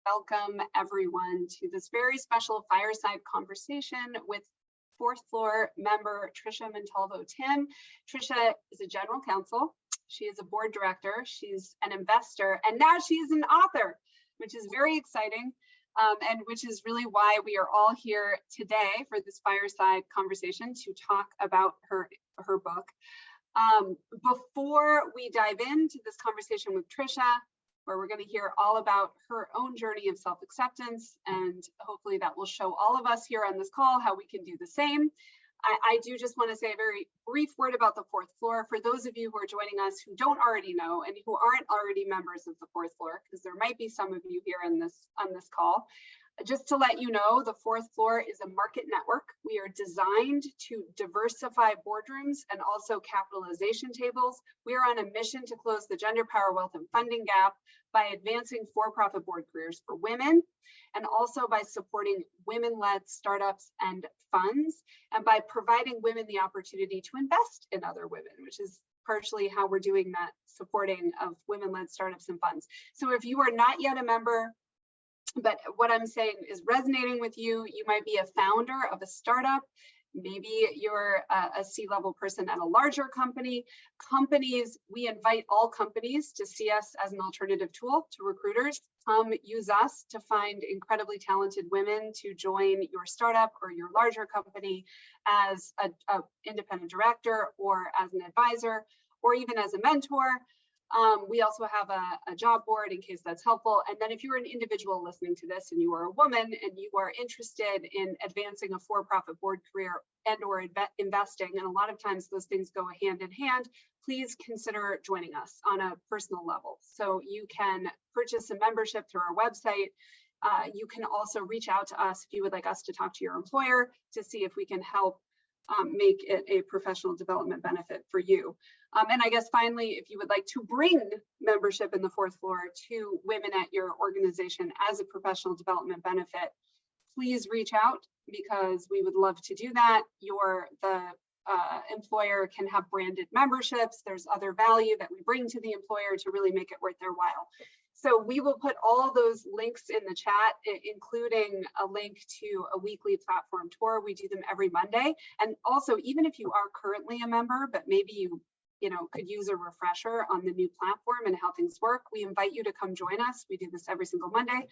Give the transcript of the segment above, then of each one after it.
welcome everyone to this very special fireside conversation with fourth floor member Tricia Montalvo Timm. Tricia is a general counsel. She is a board director. She's an investor, and now she is an author, which is very exciting. And which is really why we are all here today for this fireside conversation to talk about her book. Before we dive into this conversation with Tricia, where we're going to hear all about her own journey of self-acceptance, and hopefully that will show all of us here on this call how we can do the same. I do just want to say a very brief word about the fourth floor for those of you who are joining us who don't already know and who aren't already members of the fourth floor, because there might be some of you here on this call. Just to let you know, the fourth floor is a market network. We are designed to diversify boardrooms and also capitalization tables. We are on a mission to close the gender, power, wealth, and funding gap by advancing for-profit board careers for women, and also by supporting women-led startups and funds, and by providing women the opportunity to invest in other women, which is partially how we're doing that supporting of women-led startups and funds. So if you are not yet a member, but what I'm saying is resonating with you, you might be a founder of a startup, maybe you're a C-level person at a larger company. We invite all companies to see us as an alternative tool to recruiters. Come use us to find incredibly talented women to join your startup or your larger company as an independent director or as an advisor or even as a mentor. We also have a job board in case that's helpful. And then if you're an individual listening to this and you are a woman and you are interested in advancing a for-profit board career and or investing, and a lot of times those things go hand in hand, please consider joining us on a personal level. So you can purchase a membership through our website. You can also reach out to us if you would like us to talk to your employer to see if we can help make it a professional development benefit for you. And I guess finally, if you would like to bring membership in the fourth floor to women at your organization as a professional development benefit, please reach out because we would love to do that. The employer can have branded memberships. There's other value that we bring to the employer to really make it worth their while. So we will put all those links in the chat, including a link to a weekly platform tour. We do them every Monday. And also, even if you are currently a member, but maybe you could use a refresher on the new platform and how things work, we invite you to come join us. We do this every single Monday.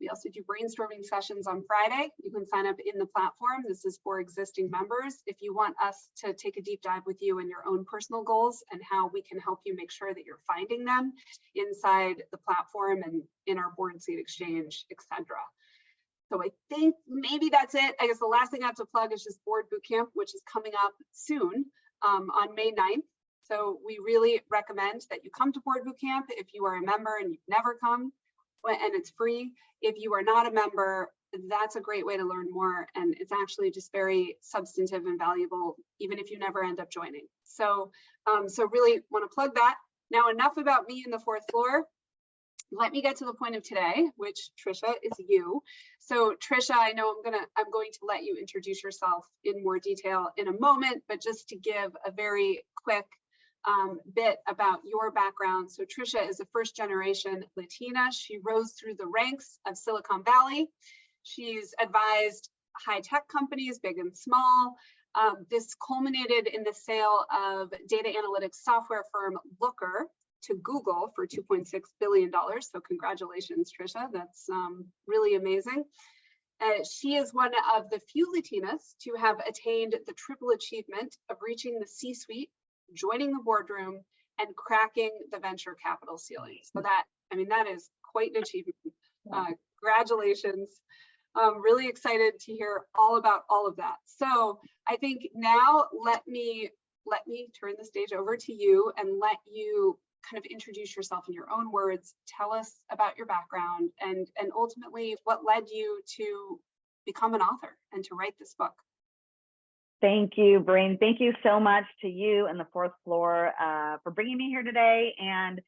We also do brainstorming sessions on Friday. You can sign up in the platform. This is for existing members. If you want us to take a deep dive with you in your own personal goals and how we can help you make sure that you're finding them inside the platform and in our board seat exchange, etc. So I think maybe that's it. I guess the last thing I have to plug is just Board Bootcamp, which is coming up soon on May 9th. So we really recommend that you come to Board Bootcamp if you are a member and you've never come, and it's free. If you are not a member, that's a great way to learn more, and it's actually just very substantive and valuable, even if you never end up joining. So, so really want to plug that. Now, enough about me in the fourth floor. Let me get to the point of today, which Tricia is you. So Tricia, I know I'm going to let you introduce yourself in more detail in a moment, but just to give a very quick bit about your background. So Tricia is a first generation Latina. She rose through the ranks of Silicon Valley. She's advised high tech companies, big and small. This culminated in the sale of data analytics software firm Looker to Google for $2.6 billion. So congratulations, Tricia. That's really amazing. She is one of the few Latinas to have attained the triple achievement of reaching the C-suite, joining the boardroom, and cracking the venture capital ceiling. So that is quite an achievement. Congratulations. Really excited to hear all about all of that. So I think now let me turn the stage over to you and let you kind of introduce yourself in your own words. Tell us about your background and ultimately what led you to become an author and to write this book. Thank you, Breen. Thank you so much to you and the fourth floor for bringing me here today. And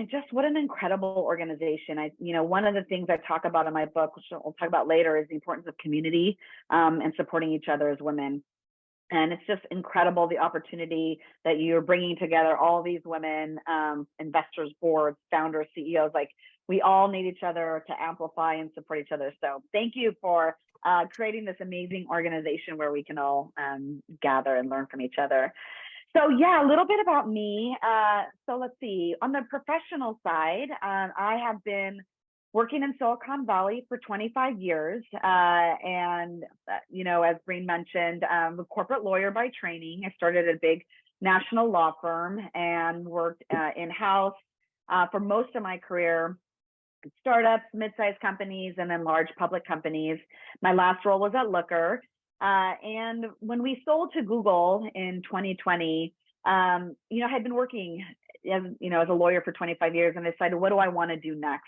just what an incredible organization. One of the things I talk about in my book, which we'll talk about later, is the importance of community and supporting each other as women. And it's just incredible, the opportunity that you're bringing together all these women, investors, boards, founders, CEOs. Like, we all need each other to amplify and support each other. So thank you for creating this amazing organization where we can all gather and learn from each other. So yeah, a little bit about me. So let's see, on the professional side, I have been working in Silicon Valley for 25 years. And, as Breen mentioned, I'm a corporate lawyer by training. I started at a big national law firm and worked in-house for most of my career, startups, mid-sized companies, and then large public companies. My last role was at Looker. And when we sold to Google in 2020, I had been working as a lawyer for 25 years, and I decided, what do I want to do next?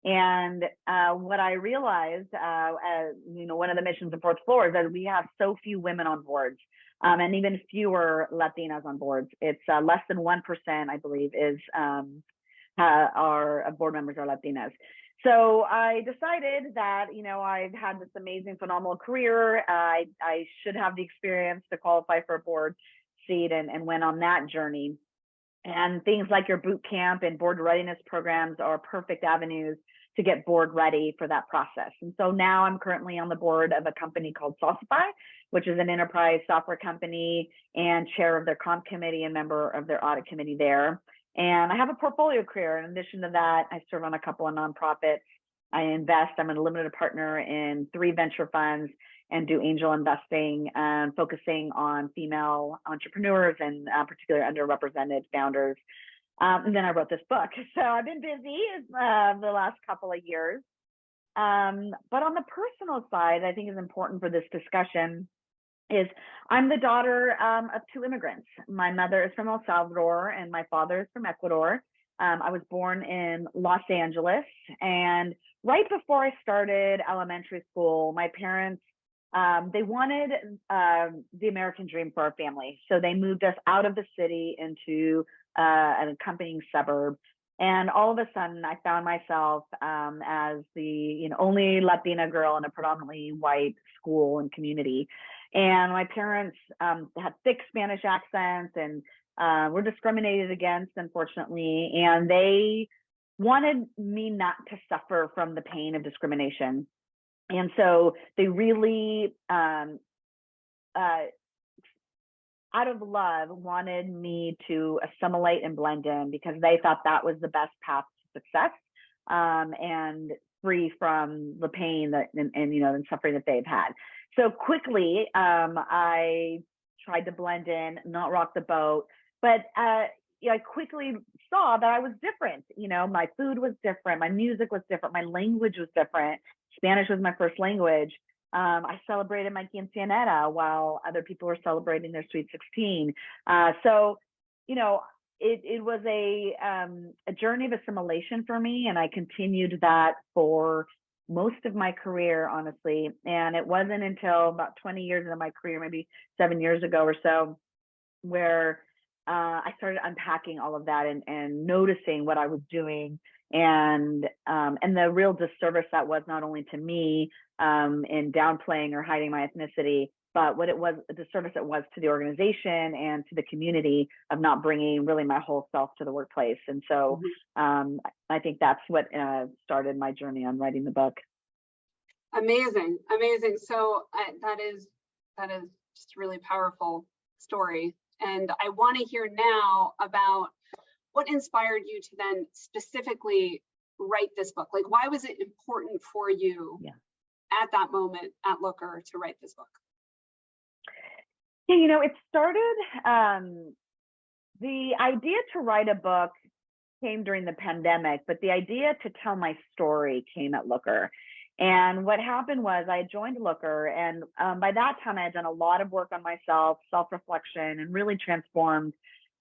And what I realized, one of the missions of Fourth Floor is that we have so few women on boards, and even fewer Latinas on boards. It's less than 1%, I believe, is our board members are Latinas. So I decided that, I've had this amazing, phenomenal career. I should have the experience to qualify for a board seat, and went on that journey. And things like your boot camp and board readiness programs are perfect avenues to get board ready for that process. And so now I'm currently on the board of a company called Saucify, which is an enterprise software company, and chair of their comp committee and member of their audit committee there. And I have a portfolio career. In addition to that, I serve on a couple of nonprofits. I invest. I'm a limited partner in 3 venture funds and do angel investing, focusing on female entrepreneurs and particularly underrepresented founders. And then I wrote this book. So I've been busy the last couple of years. But on the personal side, I think is important for this discussion is I'm the daughter of 2 immigrants. My mother is from El Salvador and my father is from Ecuador. I was born in Los Angeles, and right before I started elementary school, my parents, they wanted the American dream for our family. So they moved us out of the city into an accompanying suburb. And all of a sudden, I found myself as the only Latina girl in a predominantly white school and community. And my parents had thick Spanish accents and were discriminated against, unfortunately. And they wanted me not to suffer from the pain of discrimination. And so they really, out of love, wanted me to assimilate and blend in because they thought that was the best path to success and free from the pain that and suffering that they've had. So quickly, I tried to blend in, not rock the boat, but I quickly saw that I was different. My food was different, my music was different, my language was different. Spanish was my first language. I celebrated my quinceañera while other people were celebrating their sweet 16. So, it was a journey of assimilation for me, and I continued that for most of my career, honestly. And it wasn't until about 20 years into my career, maybe 7 years ago or so, where I started unpacking all of that and noticing what I was doing and the real disservice that was not only to me in downplaying or hiding my ethnicity, but what it was, a disservice it was to the organization and to the community of not bringing really my whole self to the workplace. And so I think that's what started my journey on writing the book. Amazing. So that is just a really powerful story. And I want to hear now about what inspired you to then specifically write this book. Like, why was it important for you at that moment at Looker to write this book? Yeah, it started, the idea to write a book came during the pandemic, but the idea to tell my story came at Looker. And what happened was I joined Looker, and by that time I had done a lot of work on myself, self-reflection, and really transformed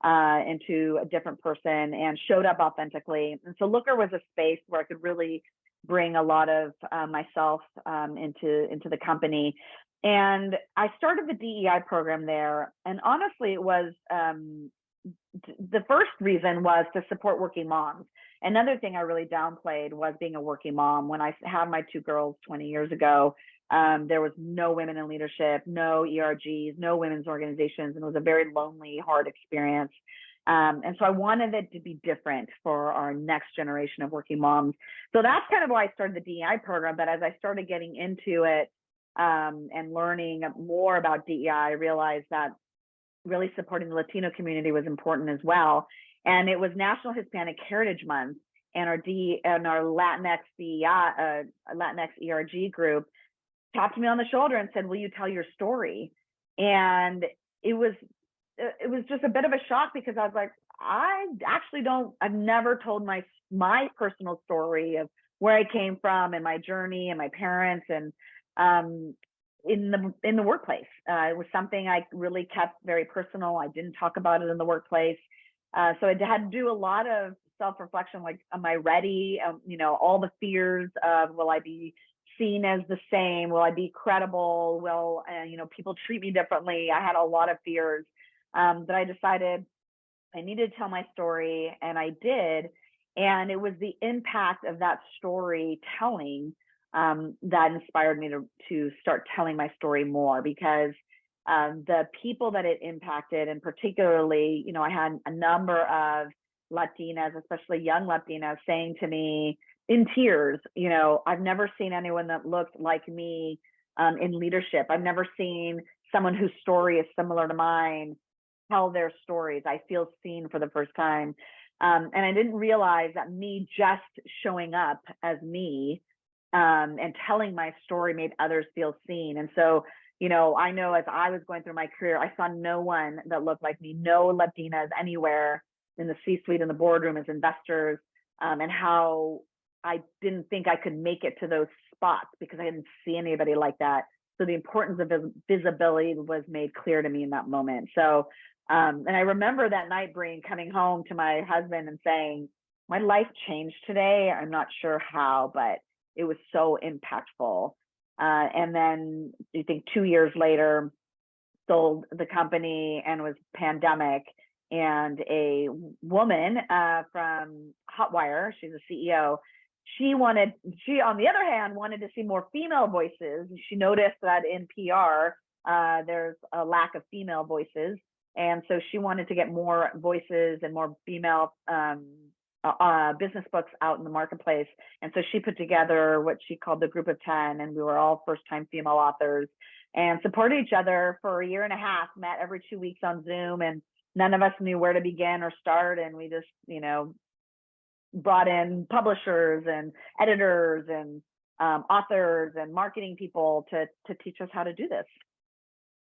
into a different person and showed up authentically. And so Looker was a space where I could really bring a lot of myself into the company. And I started the DEI program there. And honestly, it was the first reason was to support working moms. Another thing I really downplayed was being a working mom. When I had my 2 girls 20 years ago, there was no women in leadership, no ERGs, no women's organizations, and it was a very lonely, hard experience. And so I wanted it to be different for our next generation of working moms. So that's kind of why I started the DEI program. But as I started getting into it and learning more about DEI, I realized that really supporting the Latino community was important as well. And it was National Hispanic Heritage Month, and our Latinx ERG group tapped me on the shoulder and said, "Will you tell your story?" And it was just a bit of a shock, because I was like, I've never told my personal story of where I came from and my journey and my parents, and in the workplace. It was something I really kept very personal. I didn't talk about it in the workplace. So I had to do a lot of self-reflection, like, am I ready? All the fears of, will I be seen as the same? Will I be credible? Will people treat me differently? I had a lot of fears that I decided I needed to tell my story, and I did. And it was the impact of that storytelling that inspired me to start telling my story more, because the people that it impacted, and particularly, I had a number of Latinas, especially young Latinas, saying to me in tears, I've never seen anyone that looked like me in leadership. I've never seen someone whose story is similar to mine tell their stories. I feel seen for the first time. And I didn't realize that me just showing up as me and telling my story made others feel seen. And so, I know as I was going through my career, I saw no one that looked like me, no Latinas anywhere in the C-suite, in the boardroom, as investors, and how I didn't think I could make it to those spots because I didn't see anybody like that. So the importance of visibility was made clear to me in that moment. So, and I remember that night, Breen, coming home to my husband and saying, my life changed today. I'm not sure how, but it was so impactful. And then I think 2 years later, sold the company, and was pandemic. And a woman from Hotwire, she's a CEO, she on the other hand wanted to see more female voices. She noticed that in PR, there's a lack of female voices. And so she wanted to get more voices and more female business books out in the marketplace. And so she put together what she called the Group of 10, and we were all first-time female authors and supported each other for a year and a half, met every 2 weeks on Zoom, and none of us knew where to begin or start. And we just, brought in publishers and editors and authors and marketing people to teach us how to do this.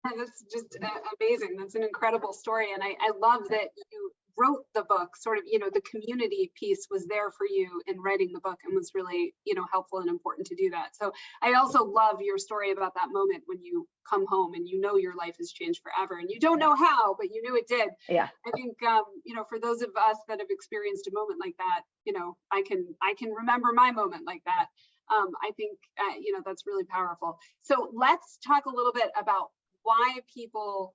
That's just amazing. That's an incredible story. And I love that you wrote the book, sort of, the community piece was there for you in writing the book, and was really, helpful and important to do that. So I also love your story about that moment when you come home and your life has changed forever, and you don't know how, but you knew it did. Yeah. I think, for those of us that have experienced a moment like that, I can remember my moment like that. I think, that's really powerful. So let's talk a little bit about why people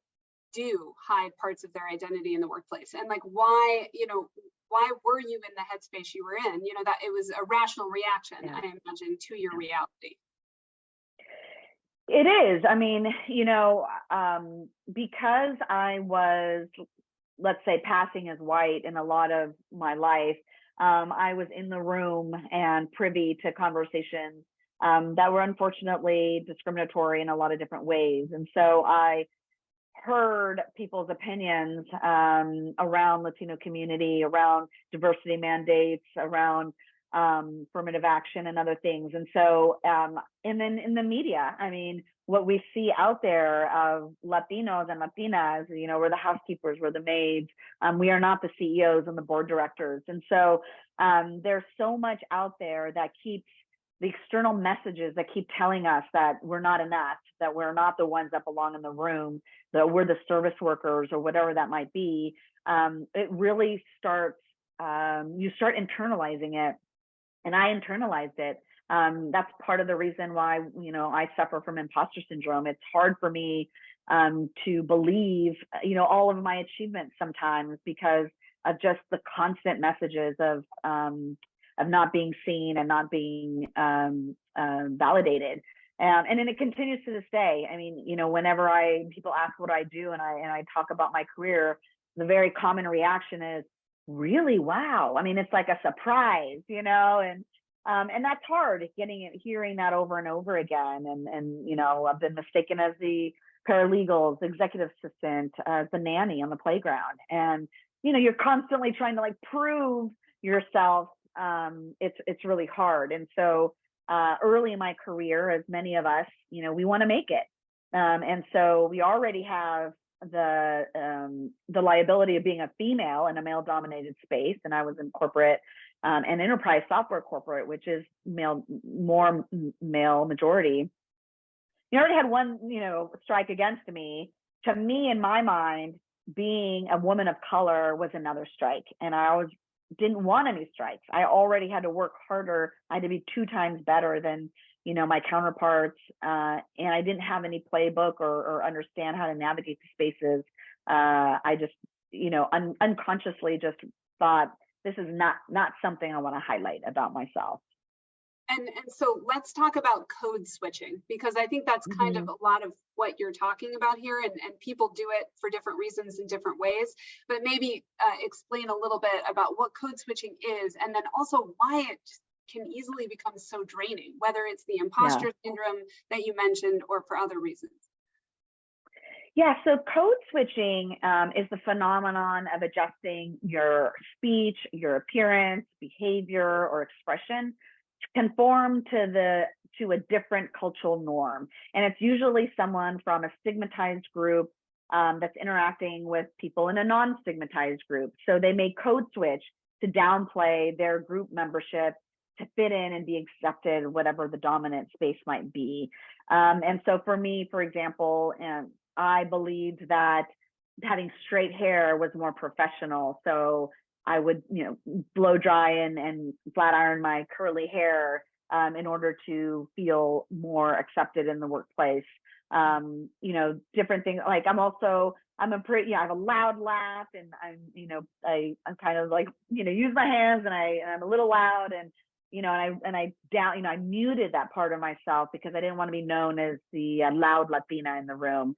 do hide parts of their identity in the workplace, and like why were you in the headspace you were in? That it was a rational reaction, yeah, I imagine, to your reality. It is. I mean, because I was, let's say, passing as white in a lot of my life, I was in the room and privy to conversations that were unfortunately discriminatory in a lot of different ways. And so I heard people's opinions around Latino community, around diversity mandates, around affirmative action and other things. And so, and then in the media, I mean, what we see out there of Latinos and Latinas, we're the housekeepers, we're the maids, we are not the CEOs and the board directors. And so there's so much out there that keeps the external messages that keep telling us that we're not enough, that we're not the ones that belong in the room, that we're the service workers or whatever that might be. It really starts, you start internalizing it. And I internalized it. That's part of the reason why, I suffer from imposter syndrome. It's hard for me to believe, all of my achievements sometimes, because of just the constant messages of not being seen and not being validated. And then it continues to this day. I mean, whenever people ask what I do and I talk about my career, the very common reaction is, really? Wow. I mean, it's like a surprise, and that's hard hearing that over and over again. And I've been mistaken as the paralegals, executive assistant, as the nanny on the playground. And, you're constantly trying to like prove yourself. It's really hard. And so early in my career, as many of us, we want to make it. And so we already have the liability of being a female in a male dominated space. And I was in corporate and enterprise software corporate, which is more male majority. You already had one, strike against me. To me, in my mind, being a woman of color was another strike. And I always didn't want any strikes. I already had to work harder. I had to be 2 times better than, my counterparts. And I didn't have any playbook or understand how to navigate the spaces. I just, unconsciously just thought, this is not something I want to highlight about myself. And so let's talk about code switching, because I think that's kind of a lot of what you're talking about here, and people do it for different reasons in different ways. But maybe explain a little bit about what code switching is, and then also why it can easily become so draining, whether it's the imposter syndrome that you mentioned or for other reasons. Yeah, so code switching is the phenomenon of adjusting your speech, your appearance, behavior, or expression to conform to a different cultural norm. And it's usually someone from a stigmatized group that's interacting with people in a non-stigmatized group. So they may code switch to downplay their group membership to fit in and be accepted, whatever the dominant space might be. And so for me, for example, I believed that having straight hair was more professional. So I would, blow dry and flat iron my curly hair in order to feel more accepted in the workplace. Different things. Like I have a loud laugh, and I'm kind of like, use my hands, and I'm a little loud, and I muted that part of myself because I didn't want to be known as the loud Latina in the room.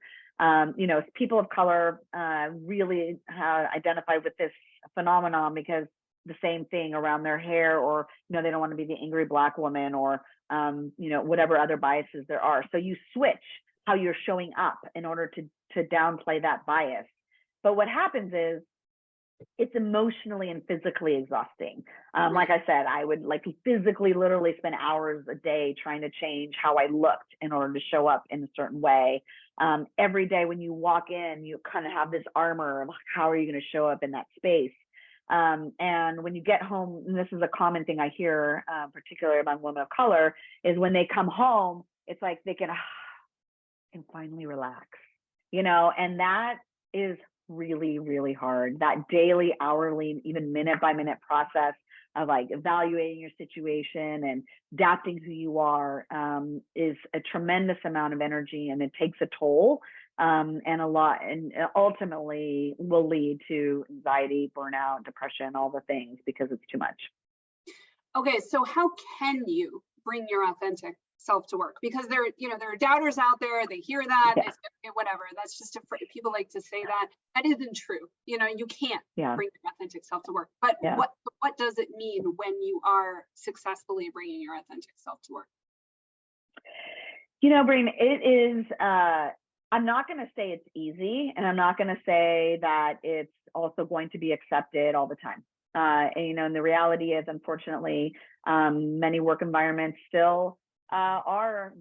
People of color really identified with this phenomenon because the same thing around their hair, or they don't want to be the angry Black woman, or whatever other biases there are. So you switch how you're showing up in order to downplay that bias. But what happens is it's emotionally and physically exhausting. Like I said, I would like physically, literally spend hours a day trying to change how I looked in order to show up in a certain way. Every day when you walk in, you kind of have this armor of how are you going to show up in that space. And when you get home, and this is a common thing I hear, particularly among women of color, is when they come home, it's like they can finally relax, and that is really, really hard. That daily, hourly, even minute by minute process of like evaluating your situation and adapting who you are is a tremendous amount of energy, and it takes a toll and a lot, and ultimately will lead to anxiety, burnout, depression, all the things, because it's too much. Okay, so how can you bring your authentic self to work? Because there are doubters out there. They hear that, they say, whatever. That's just people like to say that. That isn't true. You can't bring your authentic self to work. But what does it mean when you are successfully bringing your authentic self to work? Breen, it is. I'm not going to say it's easy, and I'm not going to say that it's also going to be accepted all the time. And the reality is, unfortunately, many work environments still are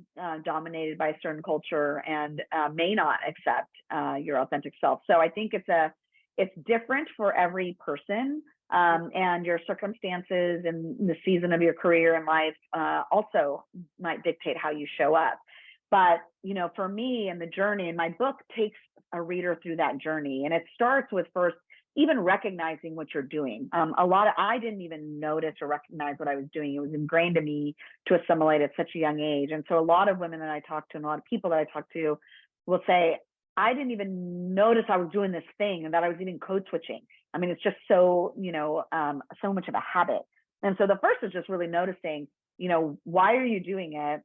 dominated by a certain culture and may not accept your authentic self. So I think it's different for every person, and your circumstances and the season of your career and life also might dictate how you show up. But for me, and the journey, and my book takes a reader through that journey, and it starts with first even recognizing what you're doing. I didn't even notice or recognize what I was doing. It was ingrained in me to assimilate at such a young age. And so a lot of women that I talk to and a lot of people that I talk to will say, I didn't even notice I was doing this thing and that I was even code switching. I mean, it's just so, so much of a habit. And so the first is just really noticing, why are you doing it?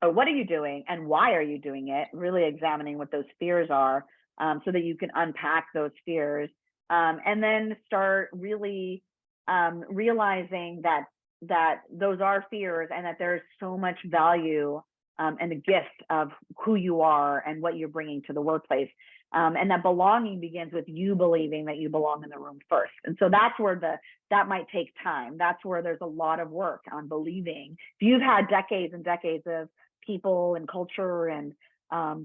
Or what are you doing and why are you doing it? Really examining what those fears are so that you can unpack those fears. and then start really realizing that those are fears, and that there's so much value and a gift of who you are and what you're bringing to the workplace. And that belonging begins with you believing that you belong in the room first. And so that's where that might take time. That's where there's a lot of work on believing. If you've had decades and decades of people and culture and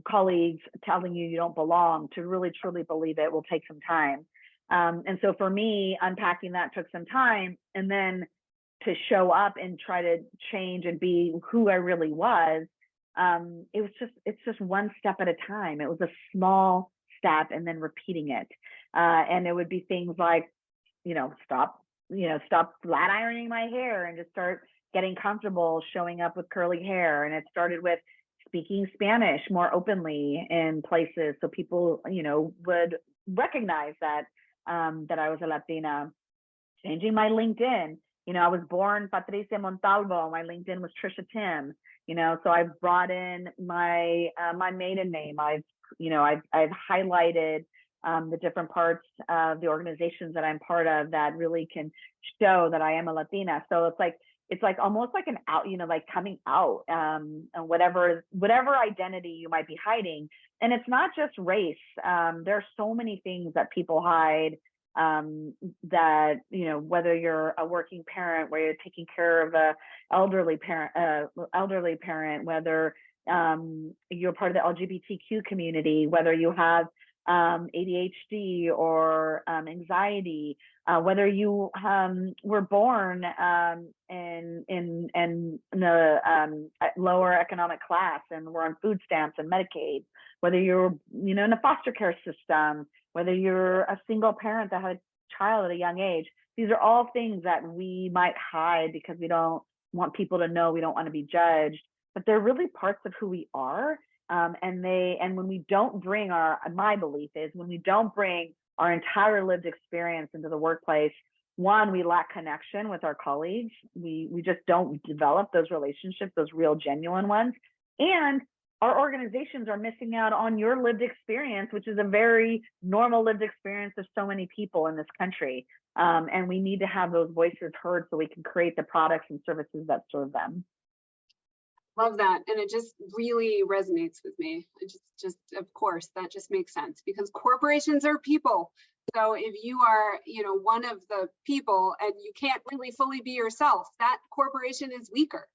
colleagues telling you don't belong, to really truly believe it will take some time. And so for me, unpacking that took some time, and then to show up and try to change and be who I really was. It's just one step at a time. It was a small step, and then repeating it. And it would be things like, stop flat ironing my hair and just start getting comfortable showing up with curly hair. And it started with speaking Spanish more openly in places, so people, would recognize that I was a Latina. Changing my LinkedIn. I was born Tricia Montalvo. My LinkedIn was Tricia Timm. So I've brought in my maiden name. I've highlighted the different parts of the organizations that I'm part of that really can show that I am a Latina. So it's like almost like an out, like coming out, and whatever identity you might be hiding. And it's not just race. There's so many things that people hide, that, whether you're a working parent, where you're taking care of a elderly parent, whether you're part of the LGBTQ community, whether you have ADHD or anxiety, whether you were born in the lower economic class and were on food stamps and Medicaid, whether you're in a foster care system, whether you're a single parent that had a child at a young age. These are all things that we might hide because we don't want people to know, we don't want to be judged, but they're really parts of who we are. And when we don't bring my belief is, when we don't bring our entire lived experience into the workplace, one, we lack connection with our colleagues. We just don't develop those relationships, those real genuine ones. And our organizations are missing out on your lived experience, which is a very normal lived experience of so many people in this country. And we need to have those voices heard so we can create the products and services that serve them. Love that. And it just really resonates with me. It just of course, that just makes sense, because corporations are people. So if you are, one of the people and you can't really fully be yourself, that corporation is weaker.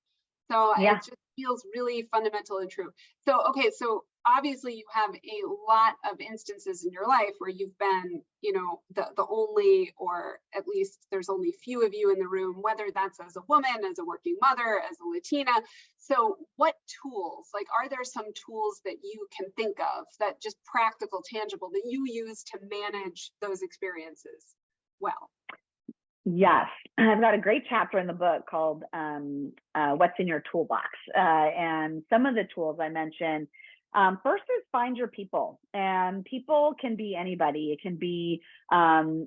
So yeah. It just feels really fundamental and true. So, okay, so obviously you have a lot of instances in your life where you've been, the only, or at least there's only few of you in the room, whether that's as a woman, as a working mother, as a Latina. So what tools, are there some tools that you can think of, that just practical, tangible, that you use to manage those experiences well? Yes, I've got a great chapter in the book called What's in Your Toolbox. And some of the tools I mentioned, first is find your people. And people can be anybody. It can be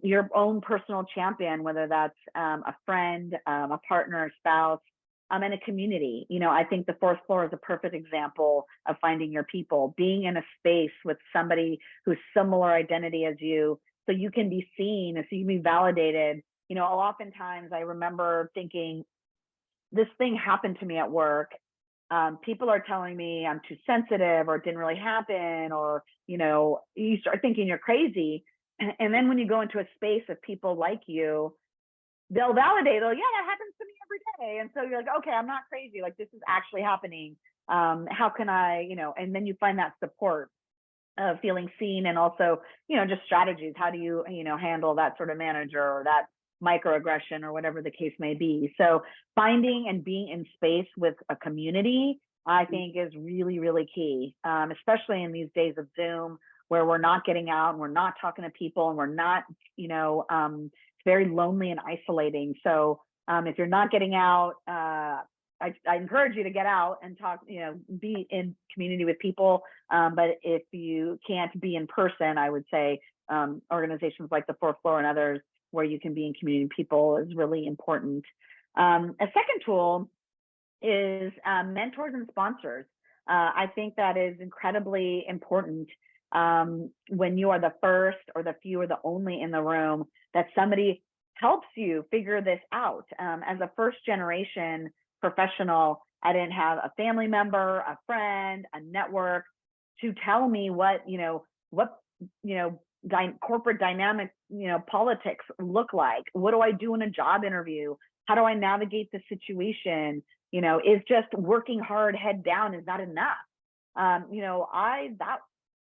your own personal champion, whether that's a friend, a partner, a spouse, and a community. I think the fourth floor is a perfect example of finding your people, being in a space with somebody who's similar identity as you, so you can be seen, so you can be validated. Oftentimes I remember thinking, this thing happened to me at work. People are telling me I'm too sensitive, or it didn't really happen, or, you start thinking you're crazy. And then when you go into a space of people like you, they'll validate, oh yeah, that happens to me every day. And so you're like, okay, I'm not crazy. This is actually happening. How can I, and then you find that support of feeling seen, and also, just strategies. How do you, handle that sort of manager or that microaggression or whatever the case may be. So finding and being in space with a community, I think, is really, really key, especially in these days of Zoom, where we're not getting out and we're not talking to people, and we're not, it's very lonely and isolating. So if you're not getting out, I encourage you to get out and talk, be in community with people. But if you can't be in person, I would say organizations like the fourth floor and others, where you can be in community with people, is really important. A second tool is mentors and sponsors. I think that is incredibly important. when you are the first or the few or the only in the room, that somebody helps you figure this out. As a first generation professional, I didn't have a family member, a friend, a network to tell me what corporate dynamic, politics look like. What do I do in a job interview? How do I navigate the situation? Is just working hard, head down, is not enough.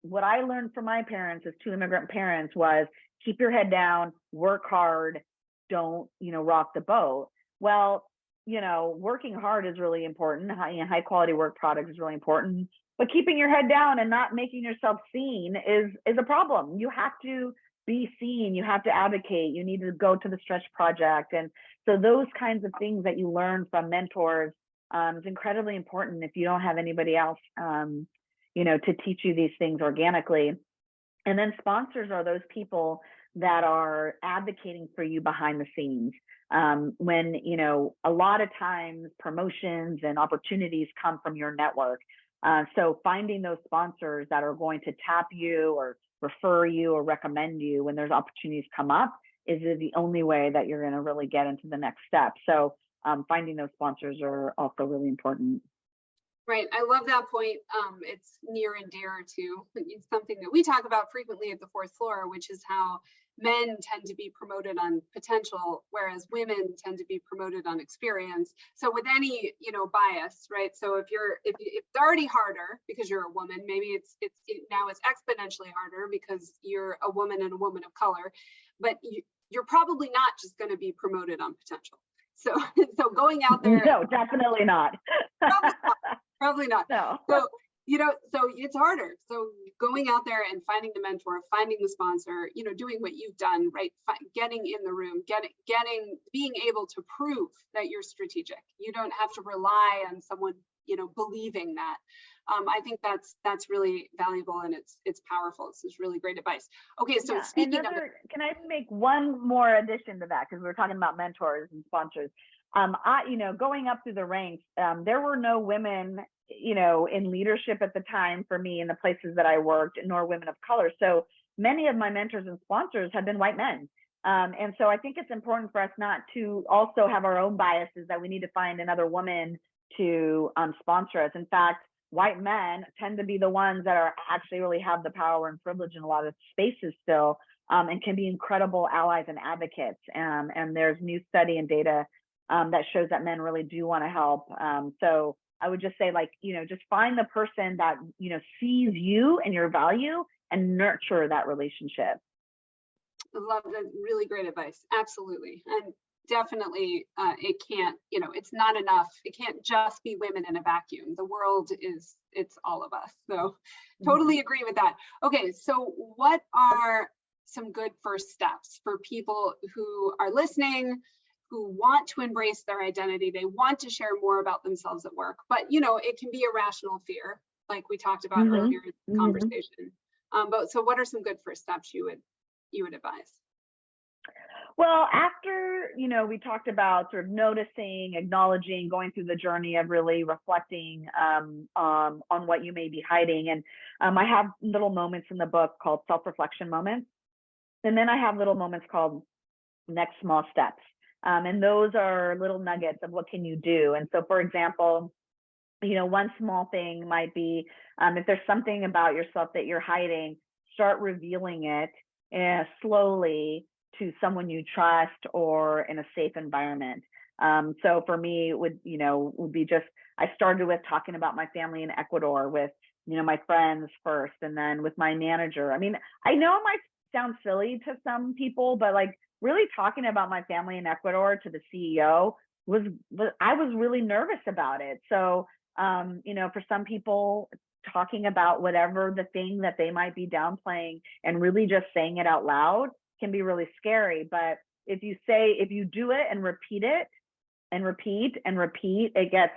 What I learned from my parents as two immigrant parents was keep your head down, work hard, don't, rock the boat. Well, working hard is really important. High quality work product is really important, but keeping your head down and not making yourself seen is a problem. You have to be seen. You have to advocate. You need to go to the Stretch Project. And so those kinds of things that you learn from mentors is incredibly important if you don't have anybody else, to teach you these things organically. And then sponsors are those people that are advocating for you behind the scenes. When, a lot of times promotions and opportunities come from your network. So finding those sponsors that are going to tap you or refer you or recommend you when there's opportunities come up is the only way that you're going to really get into the next step. So finding those sponsors are also really important. Right. I love that point. It's near and dear to something that we talk about frequently at the fourth floor, which is how men tend to be promoted on potential, whereas women tend to be promoted on experience. So with any, bias, right? So if it's already harder because you're a woman, maybe now it's exponentially harder because you're a woman and a woman of color, but you're probably not just going to be promoted on potential. So going out there. No, definitely not. Probably not. No. So it's harder. So going out there and finding the mentor, finding the sponsor, doing what you've done, right? Getting in the room, being able to prove that you're strategic. You don't have to rely on someone, believing that. I think that's really valuable and it's powerful. This is really great advice. Okay, so speaking of it, can I make one more addition to that? Because we're talking about mentors and sponsors. Going up through the ranks, there were no women, in leadership at the time for me in the places that I worked, nor women of color. So many of my mentors and sponsors have been white men. And so I think it's important for us not to also have our own biases that we need to find another woman to sponsor us. In fact, white men tend to be the ones that are actually really have the power and privilege in a lot of spaces still, and can be incredible allies and advocates. And there's new study and data that shows that men really do want to help. So I would just say, just find the person that, sees you and your value and nurture that relationship. I love that. Really great advice. Absolutely. And definitely it can't, it's not enough. It can't just be women in a vacuum. The world it's all of us. So totally agree with that. Okay. So what are some good first steps for people who are listening, who want to embrace their identity? They want to share more about themselves at work, but it can be a rational fear, like we talked about earlier in the conversation. But so what are some good first steps you would advise? Well, after, we talked about sort of noticing, acknowledging, going through the journey of really reflecting on what you may be hiding. And I have little moments in the book called self-reflection moments. And then I have little moments called next small steps. And those are little nuggets of what can you do. And so, for example, one small thing might be if there's something about yourself that you're hiding, start revealing it slowly to someone you trust or in a safe environment. So for me, it would be just, I started with talking about my family in Ecuador with, my friends first, and then with my manager. I mean, I know it might sound silly to some people, but really talking about my family in Ecuador to the CEO I was really nervous about it. So, for some people, talking about whatever the thing that they might be downplaying and really just saying it out loud can be really scary. But if you do it and repeat it and repeat and repeat, it gets,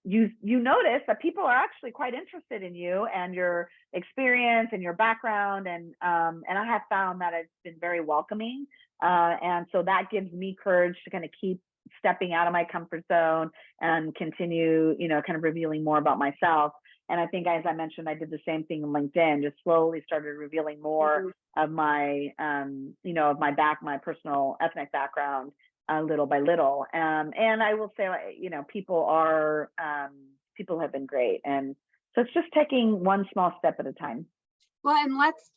you notice that people are actually quite interested in you and your experience and your background. And I have found that it's been very welcoming. And so that gives me courage to kind of keep stepping out of my comfort zone and continue, kind of revealing more about myself. And I think, as I mentioned, I did the same thing in LinkedIn, just slowly started revealing more of my, my personal ethnic background, little by little. And I will say, people have been great. And so it's just taking one small step at a time. Well, and let's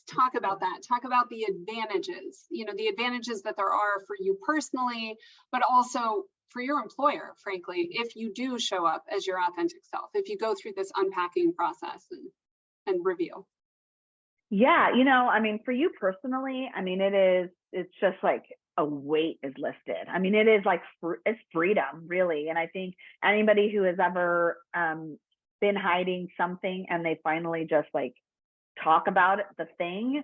talk about that. Talk about the advantages, the advantages that there are for you personally, but also for your employer, frankly, if you do show up as your authentic self, if you go through this unpacking process and review. Yeah, for you personally, it's just like a weight is lifted. It is like, it's freedom, really. And I think anybody who has ever been hiding something and they finally just like talk about it, the thing,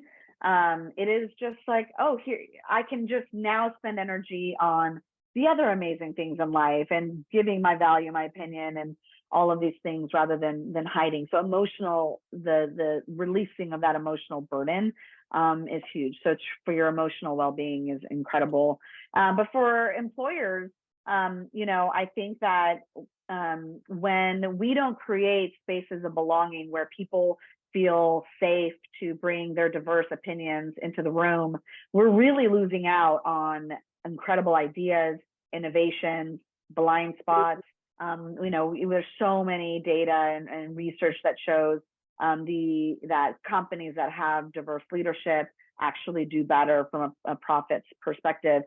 it is just like, oh, here, I can just now spend energy on the other amazing things in life and giving my value, my opinion, and all of these things rather than hiding. So the releasing of that emotional burden is huge. So for your emotional well-being is incredible. But for employers, I think that when we don't create spaces of belonging where people feel safe to bring their diverse opinions into the room, we're really losing out on incredible ideas, innovations, blind spots. There's so many data and research that shows that companies that have diverse leadership actually do better from a profits perspective.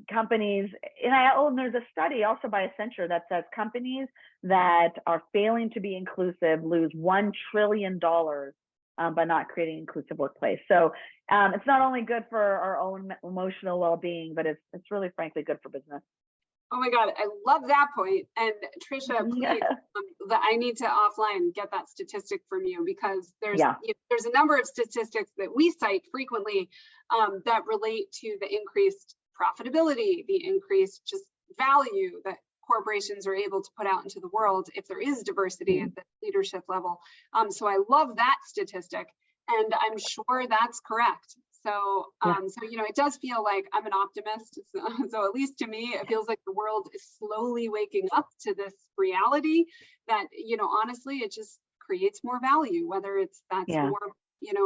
Companies, and there's a study also by Accenture that says companies that are failing to be inclusive lose $1 trillion by not creating an inclusive workplace. So it's not only good for our own emotional well-being, but it's really, frankly, good for business. Oh my God, I love that point. And Tricia, please, I need to offline get that statistic from you, because there's a number of statistics that we cite frequently that relate to the increased profitability, the increased just value that corporations are able to put out into the world if there is diversity at the leadership level. So I love that statistic, and I'm sure that's correct. So, it does feel like I'm an optimist. So at least to me, it feels like the world is slowly waking up to this reality that, honestly, it just creates more value, whether that's more,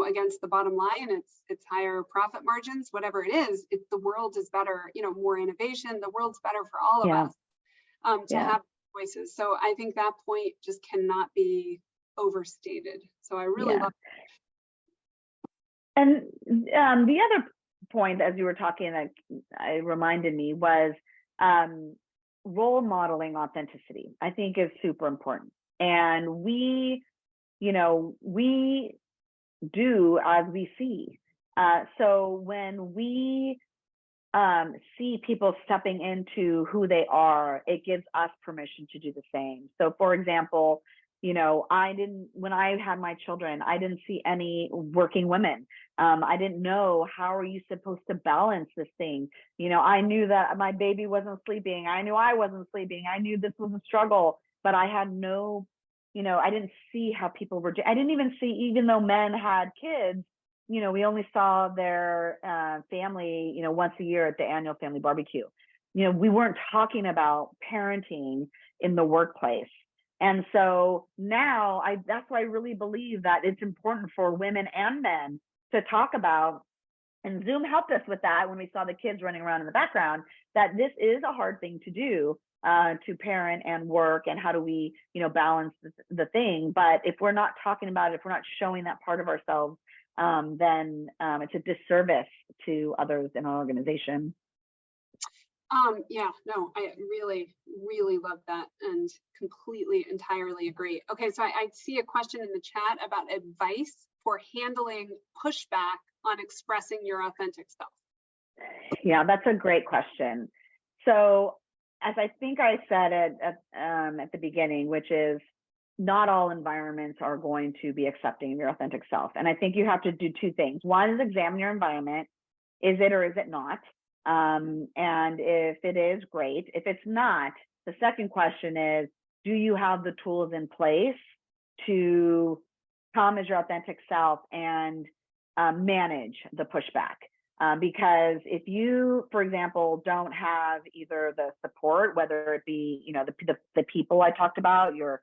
against the bottom line, it's higher profit margins, whatever it is, the world is better, more innovation, the world's better for all of us to have voices. So I think that point just cannot be overstated. So I really love it. And the other point, as you were talking, that reminded me was role modeling authenticity. I think is super important, and we do as we see. So when we see people stepping into who they are, it gives us permission to do the same. So, for example, when I had my children, I didn't see any working women. I didn't know, how are you supposed to balance this thing? I knew that my baby wasn't sleeping. I knew I wasn't sleeping. I knew this was a struggle, but I had no, I didn't see how people were. I didn't even see, even though men had kids, we only saw their family, once a year at the annual family barbecue. We weren't talking about parenting in the workplace. And so now that's why I really believe that it's important for women and men to talk about, and Zoom helped us with that when we saw the kids running around in the background, that this is a hard thing to do, to parent and work, and how do we, balance the thing. But if we're not talking about it, if we're not showing that part of ourselves, then it's a disservice to others in our organization. I really, really love that and completely, entirely agree. Okay, so I see a question in the chat about advice for handling pushback on expressing your authentic self. Yeah, that's a great question. So, as I think I said at the beginning, which is not all environments are going to be accepting of your authentic self. And I think you have to do two things. One is examine your environment. Is it or is it not? And if it is, great. If it's not, the second question is, do you have the tools in place to come as your authentic self and manage the pushback? Because if you, for example, don't have either the support, whether it be, the people I talked about, your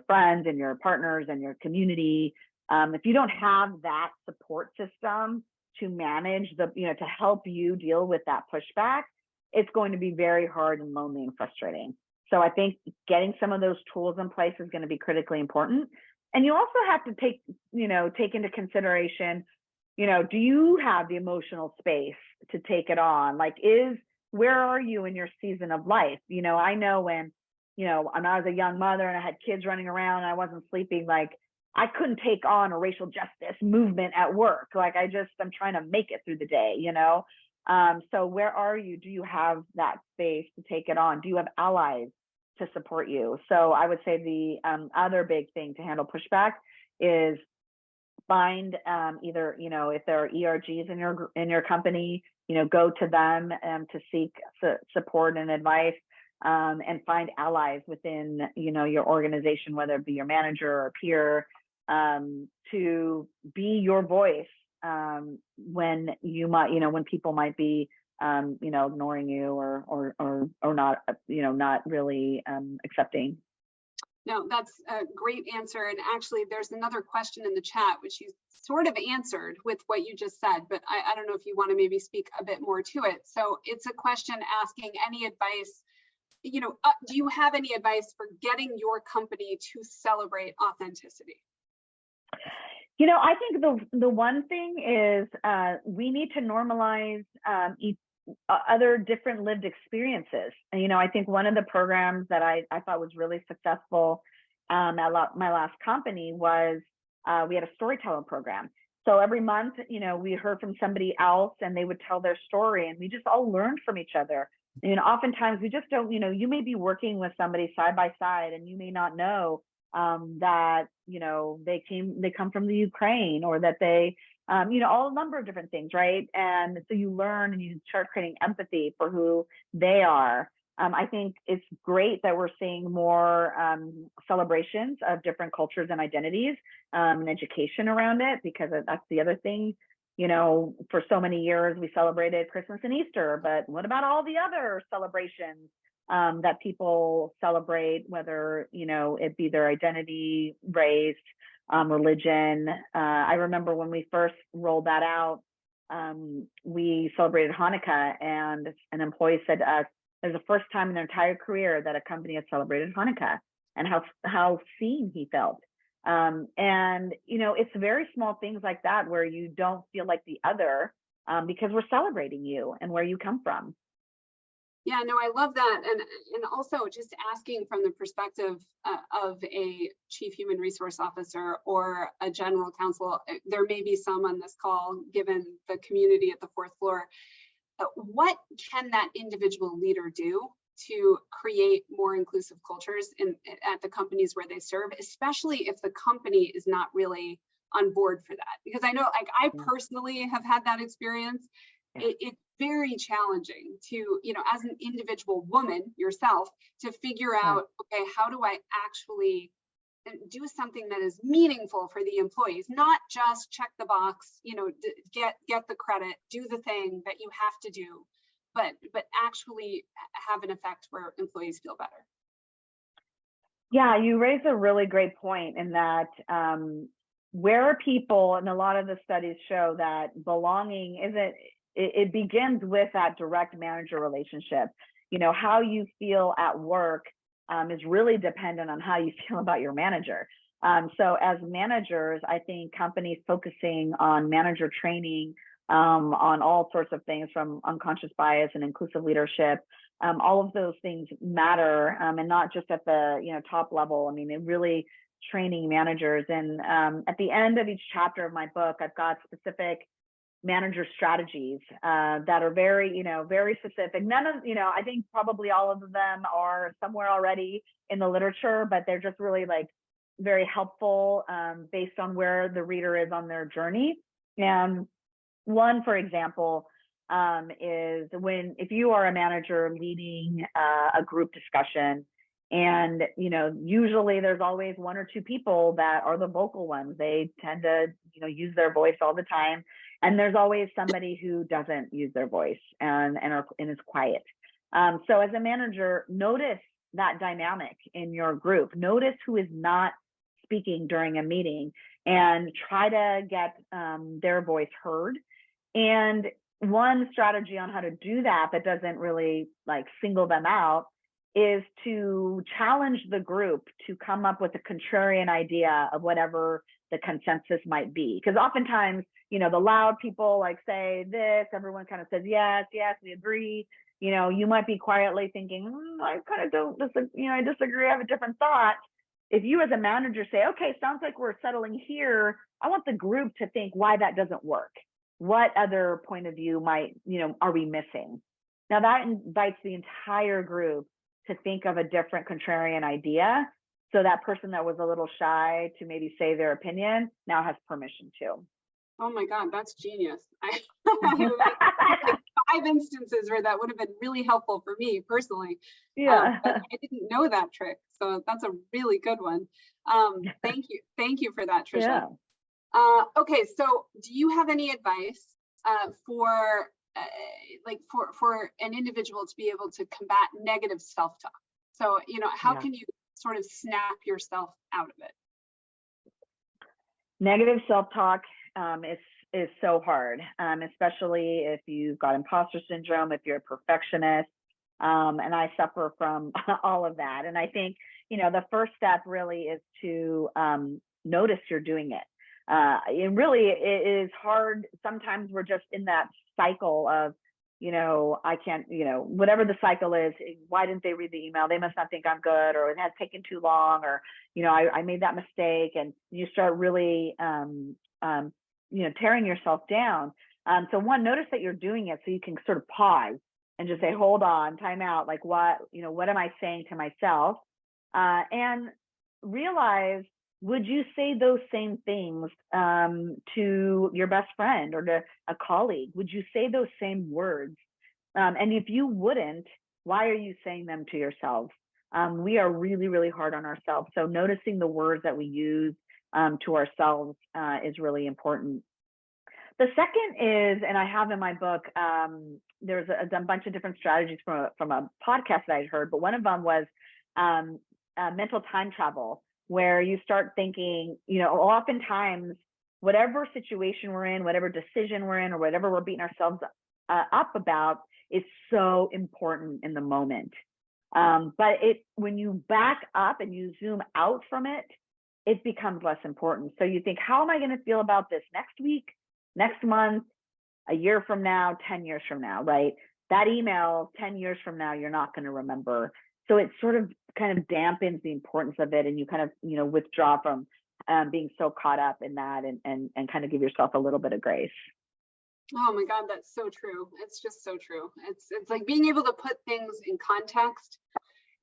friends and your partners and your community, if you don't have that support system to manage to help you deal with that pushback, it's going to be very hard and lonely and frustrating. So I think getting some of those tools in place is going to be critically important. And you also have to take into consideration, do you have the emotional space to take it on? Like, where are you in your season of life? I know when, when I was a young mother and I had kids running around and I wasn't sleeping, like, I couldn't take on a racial justice movement at work. Like, I'm trying to make it through the day, So where are you? Do you have that space to take it on? Do you have allies to support you? So I would say the other big thing to handle pushback is find either, if there are ERGs in your company, go to them to seek support and advice, and find allies within, your organization, whether it be your manager or peer, to be your voice when you might, when people might be, ignoring you or not, not really accepting. No, that's a great answer. And actually, there's another question in the chat, which you sort of answered with what you just said, but I don't know if you want to maybe speak a bit more to it. So it's a question asking any advice, do you have any advice for getting your company to celebrate authenticity? I think the one thing is we need to normalize other different lived experiences. And, I think one of the programs that I thought was really successful at my last company was we had a storytelling program. So every month, we heard from somebody else and they would tell their story and we just all learned from each other. Oftentimes we just don't, you may be working with somebody side by side and you may not know that, they come from the Ukraine or that they, all a number of different things, right? And so you learn and you start creating empathy for who they are. I think it's great that we're seeing more celebrations of different cultures and identities and education around it, because that's the other thing. For so many years we celebrated Christmas and Easter, but what about all the other celebrations that people celebrate, whether, it be their identity, race, religion. I remember when we first rolled that out, we celebrated Hanukkah, and an employee said to us, "There's the first time in their entire career that a company had celebrated Hanukkah," and how seen he felt. And it's very small things like that where you don't feel like the other, because we're celebrating you and where you come from. Yeah, no, I love that. And also just asking from the perspective of a chief human resource officer or a general counsel, there may be some on this call, given the community at the fourth floor. What can that individual leader do to create more inclusive cultures at the companies where they serve, especially if the company is not really on board for that? Because I know, like, I personally have had that experience. It's very challenging to, as an individual woman yourself, to figure out, okay, how do I actually do something that is meaningful for the employees, not just check the box, get the credit, do the thing that you have to do, but actually have an effect where employees feel better. Yeah, you raised a really great point in that where are people, and a lot of the studies show that belonging isn't, it begins with that direct manager relationship. How you feel at work is really dependent on how you feel about your manager. So as managers, I think companies focusing on manager training, on all sorts of things from unconscious bias and inclusive leadership, all of those things matter, and not just at the top level. I mean, it really training managers. And at the end of each chapter of my book, I've got specific manager strategies that are very, very specific. None of, I think probably all of them are somewhere already in the literature, but they're just really like very helpful based on where the reader is on their journey. And one, for example, is if you are a manager leading a group discussion, and usually there's always one or two people that are the vocal ones. They tend to use their voice all the time. And there's always somebody who doesn't use their voice and is quiet. So as a manager, notice that dynamic in your group. Notice who is not speaking during a meeting and try to get their voice heard. And one strategy on how to do that doesn't really like single them out is to challenge the group to come up with a contrarian idea of whatever the consensus might be. Because oftentimes, you know, the loud people like say this, everyone kind of says, yes, we agree. You know, you might be quietly thinking, I kind of don't disagree, you know, I disagree, I have a different thought. If you as a manager say, okay, sounds like we're settling here, I want the group to think why that doesn't work. What other point of view might, you know, are we missing? Now that invites the entire group to think of a different contrarian idea. So that person that was a little shy to maybe say their opinion now has permission to. Oh my God, that's genius. I like 5 instances where that would have been really helpful for me personally. Yeah. But I didn't know that trick. So that's a really good one. Thank you. Thank you for that, Tricia. Yeah. Okay, so do you have any advice for an individual to be able to combat negative self-talk? So, you know, how can you sort of snap yourself out of it? Negative self-talk is so hard, especially if you've got imposter syndrome, if you're a perfectionist, and I suffer from all of that. And I think, you know, the first step really is to notice you're doing it. It is hard. Sometimes we're just in that cycle of, you know, I can't, you know, whatever the cycle is, why didn't they read the email? They must not think I'm good, or it has taken too long, or, you know, I made that mistake, and you start really, you know, tearing yourself down. So one, notice that you're doing it so you can sort of pause and just say, hold on, time out. Like what am I saying to myself? And realize, would you say those same things to your best friend or to a colleague? Would you say those same words? And if you wouldn't, why are you saying them to yourself? We are really, really hard on ourselves. So noticing the words that we use to ourselves is really important. The second is, and I have in my book, there's a bunch of different strategies from a podcast that I'd heard, but one of them was mental time travel, where you start thinking, you know, oftentimes whatever situation we're in, whatever decision we're in, or whatever we're beating ourselves up about is so important in the moment. But when you back up and you zoom out from it, it becomes less important. So you think, how am I going to feel about this next week, next month, a year from now, 10 years from now, right? That email 10 years from now, you're not going to remember. So it sort of kind of dampens the importance of it, and you kind of, you know, withdraw from being so caught up in that, and kind of give yourself a little bit of grace. Oh my God, that's so true. It's just so true. It's like being able to put things in context.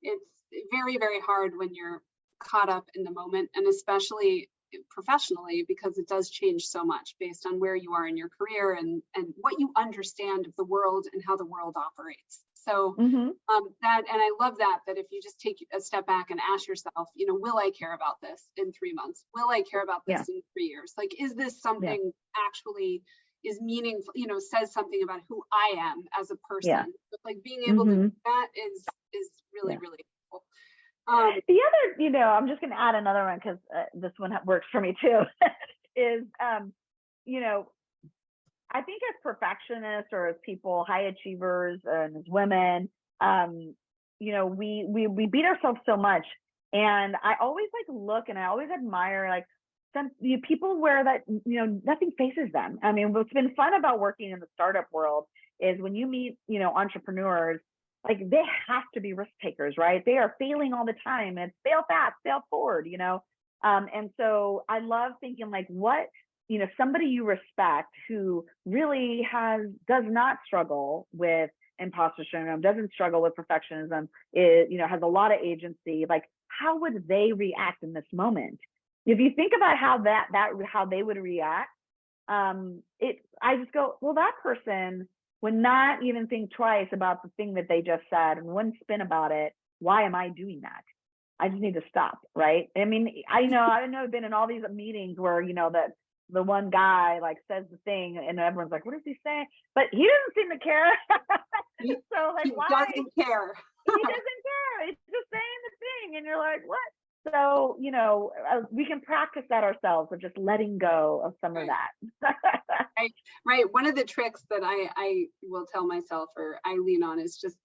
It's very, very hard when you're caught up in the moment, and especially professionally, because it does change so much based on where you are in your career and what you understand of the world and how the world operates. So that, and I love that if you just take a step back and ask yourself, you know, will I care about this in 3 months? Will I care about this in 3 years? Like, is this something actually is meaningful, you know, says something about who I am as a person? But like being able to do that is really, really cool. The other, you know, I'm just going to add another one because this one works for me too, is, you know, I think as perfectionists or as people, high achievers, and as women, you know, we beat ourselves so much. And I always like look, and I always admire like some people where that, you know, nothing faces them. I mean, what's been fun about working in the startup world is when you meet, you know, entrepreneurs, like they have to be risk takers, right? They are failing all the time. It's fail fast, fail forward, you know? And so I love thinking like, what, you know, somebody you respect who really does not struggle with imposter syndrome, doesn't struggle with perfectionism, you know, has a lot of agency, like how would they react in this moment? If you think about how how they would react, I just go, well, that person would not even think twice about the thing that they just said and wouldn't spin about it. Why am I doing that? I just need to stop, right? I mean, I know I've been in all these meetings where, you know, that the one guy like says the thing and everyone's like, what does he say? But he doesn't seem to care. So like, He why? doesn't care. He doesn't care. It's just saying the thing. And you're like, what? So, we can practice that ourselves of just letting go of some of that. Right. One of the tricks that I will tell myself or I lean on is just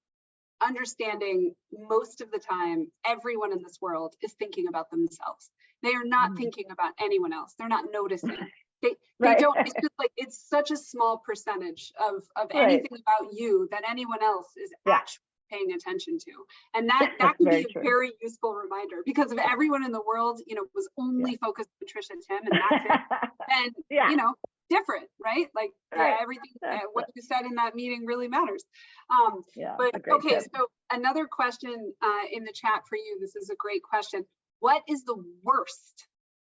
understanding most of the time, everyone in this world is thinking about themselves. They are not thinking about anyone else. They're not noticing. They Right. don't, it's just like, it's such a small percentage of anything about you that anyone else is actually paying attention to. And that can be a very useful reminder, because if everyone in the world, was only focused on Tricia Timm and that's it, then, different, right? Like everything, what you said in that meeting really matters. But okay, so another question in the chat for you. This is a great question. What is the worst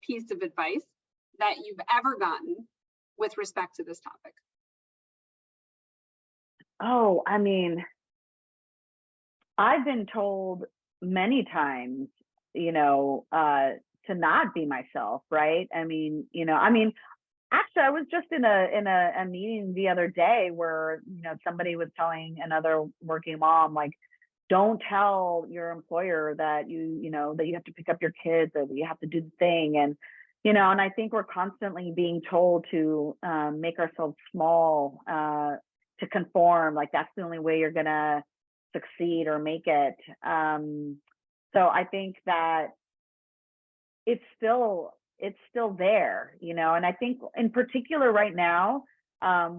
piece of advice that you've ever gotten with respect to this topic? Oh, I mean, I've been told many times, to not be myself, right? Actually, I was just in a meeting the other day where, somebody was telling another working mom, like, don't tell your employer that that you have to pick up your kids or that you have to do the thing. And, and I think we're constantly being told to make ourselves small, to conform, like that's the only way you're going to succeed or make it. So I think that it's still there, and I think in particular right now,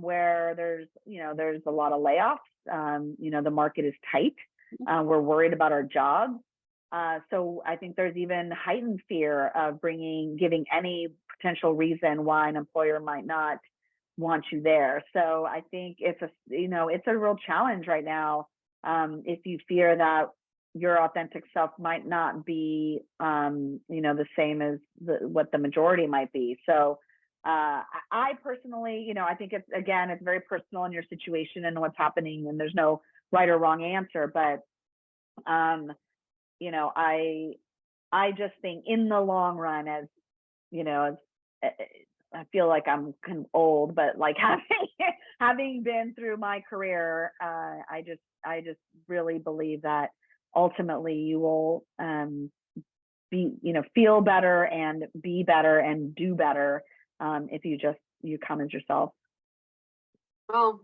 where there's a lot of layoffs, the market is tight. We're worried about our jobs. So I think there's even heightened fear of giving any potential reason why an employer might not want you there. So I think it's a real challenge right now. If you fear that your authentic self might not be, the same as what the majority might be. So I personally, I think it's very personal in your situation and what's happening, and there's no right or wrong answer. But, I just think in the long run, as I feel like I'm kind of old, but like having been through my career, I just really believe that ultimately you will feel better and be better and do better if you come as yourself. Well,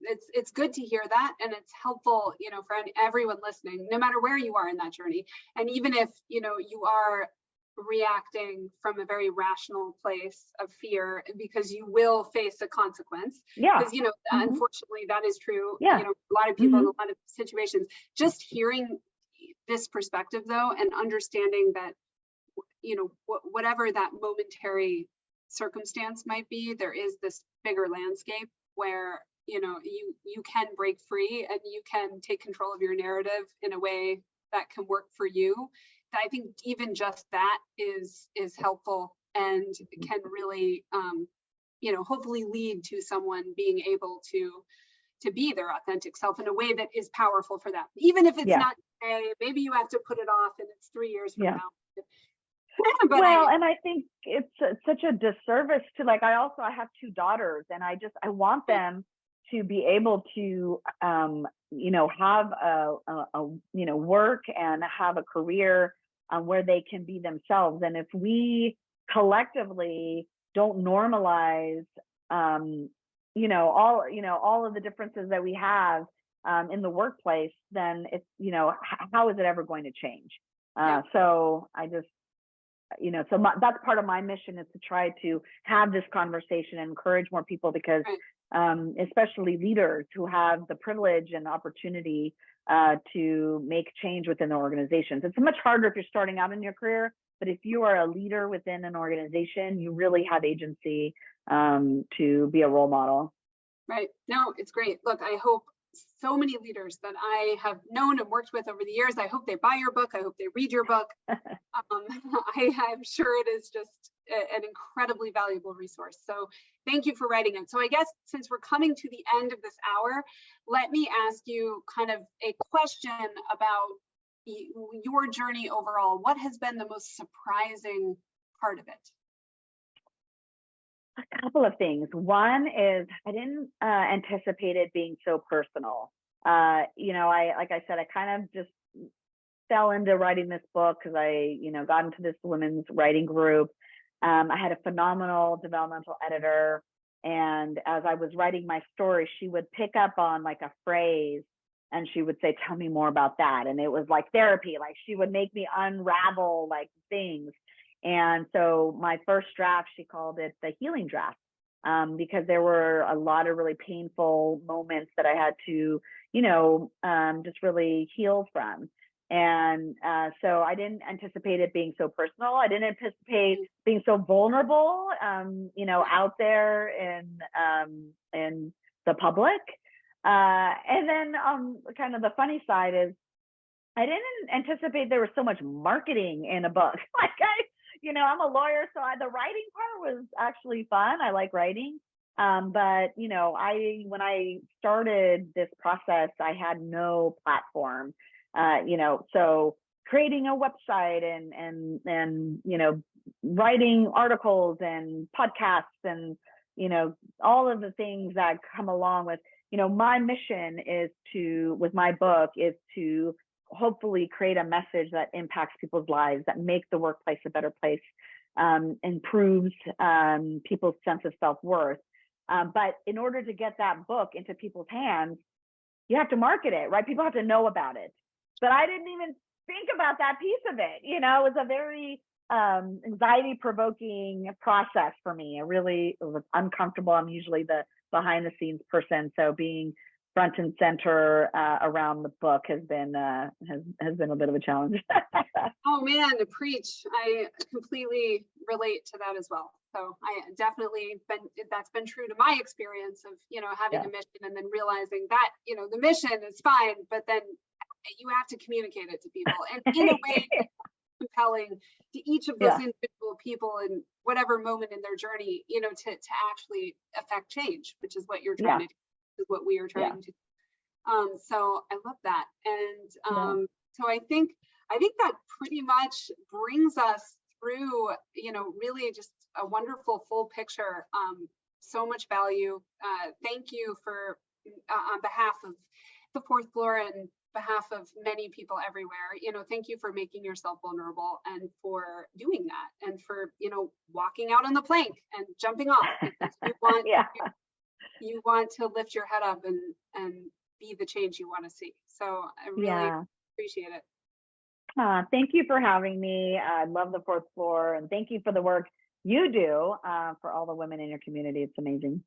it's good to hear that, and it's helpful, for everyone listening, no matter where you are in that journey. And even if, you are reacting from a very rational place of fear, because you will face a consequence. Because, unfortunately, that is true. A lot of people in a lot of situations. Just hearing this perspective, though, and understanding that, whatever that momentary circumstance might be, there is this bigger landscape where you can break free and you can take control of your narrative in a way that can work for you. I think even just that is helpful and can really hopefully lead to someone being able to be their authentic self in a way that is powerful for them, even if it's not today. Maybe you have to put it off and it's 3 years from now. But and I think it's such a disservice to, like, I have 2 daughters, and I want them to be able to have a work and have a career where they can be themselves. And if we collectively don't normalize all of the differences that we have in the workplace, then it's how is it ever going to change? So I just that's part of my mission, is to try to have this conversation and encourage more people, because especially leaders who have the privilege and opportunity to make change within their organizations. It's much harder if you're starting out in your career, but if you are a leader within an organization, you really have agency to be a role model. Right. No, it's great. Look, I hope so many leaders that I have known and worked with over the years, I hope they buy your book. I hope they read your book. I'm sure it is just an incredibly valuable resource. So thank you for writing it. So I guess since we're coming to the end of this hour, let me ask you kind of a question about your journey overall. What has been the most surprising part of it? A couple of things. One is I didn't anticipate it being so personal. Like I said, I kind of just fell into writing this book because I, got into this women's writing group. I had a phenomenal developmental editor. And as I was writing my story, she would pick up on like a phrase and she would say, tell me more about that. And it was like therapy. Like she would make me unravel like things. And so my first draft, she called it the healing draft, because there were a lot of really painful moments that I had to, just really heal from. And so I didn't anticipate it being so personal. I didn't anticipate being so vulnerable, out there in the public. And then kind of the funny side is I didn't anticipate there was so much marketing in a book. Like I'm a lawyer, so the writing part was actually fun. I like writing. But when I started this process, I had no platform. So creating a website and writing articles and podcasts and all of the things that come along with my mission with my book is to hopefully create a message that impacts people's lives, that makes the workplace a better place, improves people's sense of self-worth. But in order to get that book into people's hands, you have to market it, right? People have to know about it. But I didn't even think about that piece of it. It was a very anxiety-provoking process for me. It was uncomfortable. I'm usually the behind-the-scenes person, so being front and center around the book has been a bit of a challenge. Oh man, to preach. I completely relate to that as well. So I definitely that's been true to my experience of, having a mission and then realizing that, the mission is fine, but then you have to communicate it to people and in a way compelling to each of those individual people in whatever moment in their journey, to actually affect change, which is what you're trying to do, is what we are trying to do. So I love that. And so I think that pretty much brings us through, really just a wonderful full picture. So much value. Thank you for, on behalf of the fourth floor and behalf of many people everywhere, thank you for making yourself vulnerable and for doing that and for, walking out on the plank and jumping off because you want to lift your head up and be the change you want to see. So I really appreciate it. Thank you for having me. I love the fourth floor, and thank you for the work you do for all the women in your community. It's amazing.